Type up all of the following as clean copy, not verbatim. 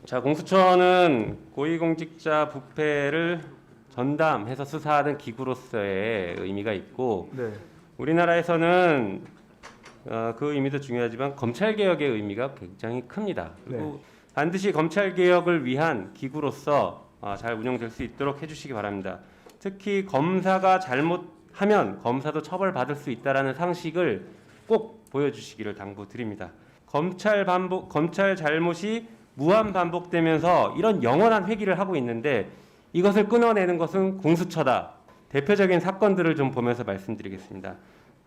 자, 공수처는 고위공직자 부패를 전담해서 수사하는 기구로서의 의미가 있고, 네. 우리나라에서는 그 의미도 중요하지만 검찰개혁의 의미가 굉장히 큽니다. 그리고 반드시 검찰개혁을 위한 기구로서 잘 운영될 수 있도록 해주시기 바랍니다. 특히 검사가 잘못하면 검사도 처벌받을 수 있다는 상식을 꼭 보여주시기를 당부드립니다. 검찰 잘못이 무한 반복되면서 이런 영원한 회귀를 하고 있는데 이것을 끊어내는 것은 공수처다. 대표적인 사건들을 좀 보면서 말씀드리겠습니다.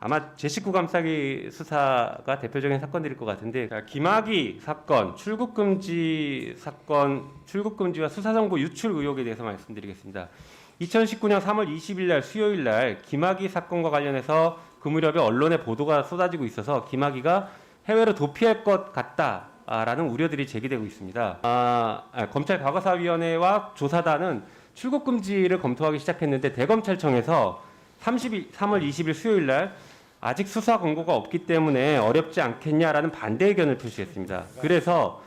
아마 제19 감싸기 수사가 대표적인 사건들일 것 같은데, 김학의 사건, 출국금지 사건, 출국금지와 수사정보 유출 의혹에 대해서 말씀드리겠습니다. 2019년 3월 20일 날 수요일 날 김학의 사건과 관련해서 그 무렵에 언론에 보도가 쏟아지고 있어서 김학의가 해외로 도피할 것 같다라는 우려들이 제기되고 있습니다. 검찰과거사위원회와 조사단은 출국금지를 검토하기 시작했는데 대검찰청에서 3월 20일 수요일 날 아직 수사 권고가 없기 때문에 어렵지 않겠냐라는 반대 의견을 표시했습니다. 그래서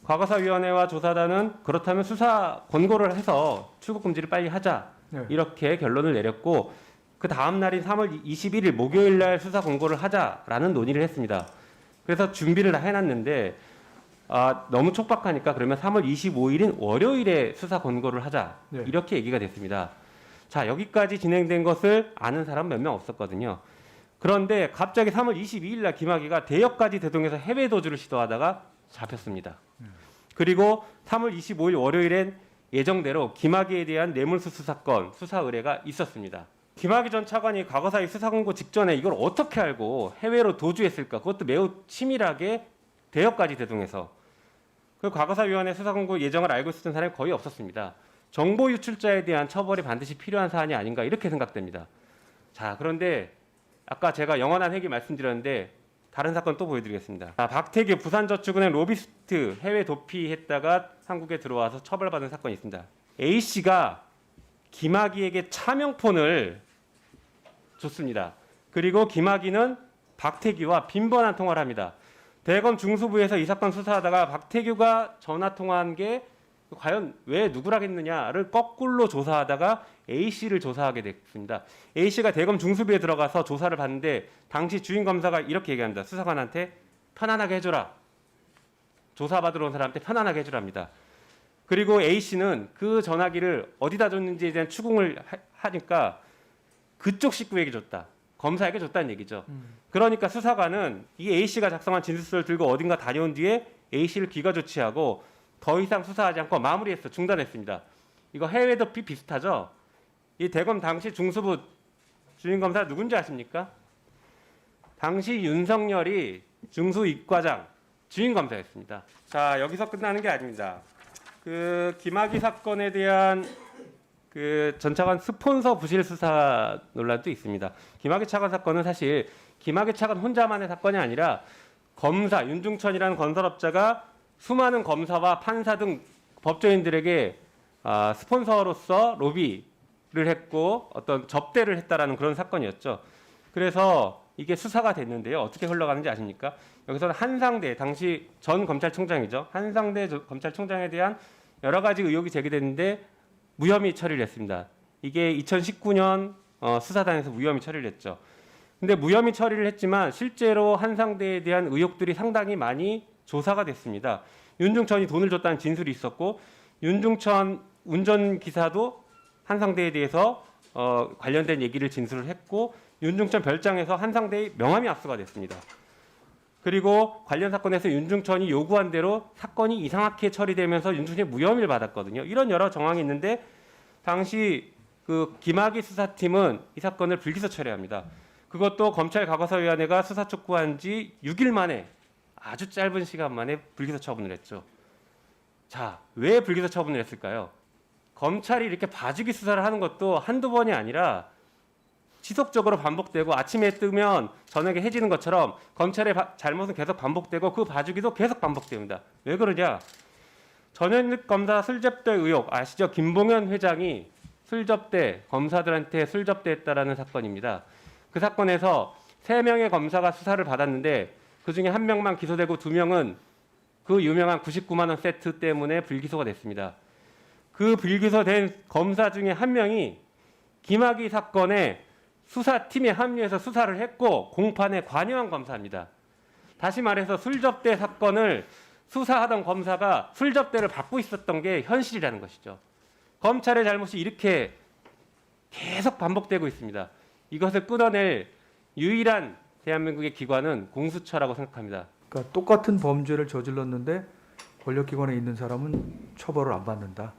과거사위원회와 조사단은 그렇다면 수사 권고를 해서 출국금지를 빨리 하자, 이렇게 결론을 내렸고, 그 다음 날인 3월 21일 목요일 날 수사 권고를 하자라는 논의를 했습니다. 그래서 준비를 다 해놨는데 너무 촉박하니까 그러면 3월 25일인 월요일에 수사 권고를 하자, 이렇게 얘기가 됐습니다. 자, 여기까지 진행된 것을 아는 사람 몇 명 없었거든요. 그런데 갑자기 3월 22일 날 김학의가 대역까지 대동해서 해외 도주를 시도하다가 잡혔습니다. 그리고 3월 25일 월요일엔 예정대로 김학의에 대한 뇌물수수 사건 수사 의뢰가 있었습니다. 김학의 전 차관이 과거사위 수사 권고 직전에 이걸 어떻게 알고 해외로 도주했을까? 그것도 매우 치밀하게 대역까지 대동해서. 그 과거사위원회 수사 권고 예정을 알고 있었던 사람이 거의 없었습니다. 정보 유출자에 대한 처벌이 반드시 필요한 사안이 아닌가, 이렇게 생각됩니다. 자, 그런데 아까 제가 영원한 회귀 말씀드렸는데 다른 사건 또 보여드리겠습니다. 박태규 부산저축은행 로비스트 해외 도피했다가 한국에 들어와서 처벌받은 사건이 있습니다. A씨가 김학의에게 차명폰을 줬습니다. 그리고 김학의는 박태규와 빈번한 통화를 합니다. 대검 중수부에서 이 사건 수사하다가 박태규가 전화 통화한 게 과연 왜 누구라겠느냐를 거꾸로 조사하다가 A씨를 조사하게 됐습니다. A씨가 대검 중수부에 들어가서 조사를 받는데 당시 주임검사가 이렇게 얘기합니다. 수사관한테 편안하게 해줘라. 조사받으러 온 사람한테 편안하게 해주랍니다. 그리고 A씨는 그 전화기를 어디다 줬는지에 대한 추궁을 하니까 그쪽 식구에게 줬다. 검사에게 줬다는 얘기죠. 그러니까 수사관은 이 A씨가 작성한 진술서를 들고 어딘가 다녀온 뒤에 A씨를 귀가 조치하고 더 이상 수사하지 않고 마무리했어. 중단했습니다. 이거 해외 도피 비슷하죠? 이 대검 당시 중수부 주임검사 누군지 아십니까? 당시 윤석열이 중수이과장 주임검사였습니다. 자, 여기서 끝나는 게 아닙니다. 그 김학의 사건에 대한 그 전 차관 스폰서 부실 수사 논란도 있습니다. 김학의 차관 사건은 사실 김학의 차관 혼자만의 사건이 아니라 검사 윤중천이라는 건설업자가 수많은 검사와 판사 등 법조인들에게 스폰서로서 로비를 했고 어떤 접대를 했다라는 그런 사건이었죠. 그래서 이게 수사가 됐는데요. 어떻게 흘러가는지 아십니까? 여기서는 한상대, 당시 전 검찰총장이죠. 한상대 검찰총장에 대한 여러 가지 의혹이 제기됐는데 무혐의 처리를 했습니다. 이게 2019년 수사단에서 무혐의 처리를 했죠. 근데 무혐의 처리를 했지만 실제로 한상대에 대한 의혹들이 상당히 많이 조사가 됐습니다. 윤중천이 돈을 줬다는 진술이 있었고, 윤중천 운전기사도 한상대에 대해서 관련된 얘기를 진술을 했고, 윤중천 별장에서 한상대의 명함이 압수가 됐습니다. 그리고 관련 사건에서 윤중천이 요구한 대로 사건이 이상하게 처리되면서 윤중천이 무혐의를 받았거든요. 이런 여러 정황이 있는데 당시 그 김학의 수사팀은 이 사건을 불기소 처리합니다. 그것도 검찰과거사위원회가 수사 촉구한 지 6일 만에, 아주 짧은 시간 만에 불기소 처분을 했죠. 자, 왜 불기소 처분을 했을까요? 검찰이 이렇게 봐주기 수사를 하는 것도 한두 번이 아니라 지속적으로 반복되고 아침에 뜨면 저녁에 해지는 것처럼 검찰의 잘못은 계속 반복되고 그 봐주기도 계속 반복됩니다. 왜 그러냐? 전현직 검사 술접대 의혹 아시죠? 김봉현 회장이 술접대, 검사들한테 술접대했다라는 사건입니다. 그 사건에서 3명의 검사가 수사를 받았는데 그중에 1명만 기소되고 2명은 그 유명한 99만 원 세트 때문에 불기소가 됐습니다. 그 불기소된 검사 중에 한 명이 김학의 사건에 수사팀에 합류해서 수사를 했고 공판에 관여한 검사입니다. 다시 말해서 술접대 사건을 수사하던 검사가 술접대를 받고 있었던 게 현실이라는 것이죠. 검찰의 잘못이 이렇게 계속 반복되고 있습니다. 이것을 끊어낼 유일한 대한민국의 기관은 공수처라고 생각합니다. 그러니까 똑같은 범죄를 저질렀는데 권력기관에 있는 사람은 처벌을 안 받는다.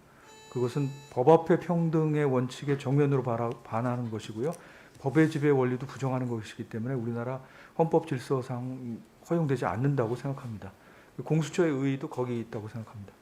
그것은 법 앞의 평등의 원칙에 정면으로 반하는 것이고요. 법의 지배 원리도 부정하는 것이기 때문에 우리나라 헌법 질서상 허용되지 않는다고 생각합니다. 공수처의 의의도 거기 있다고 생각합니다.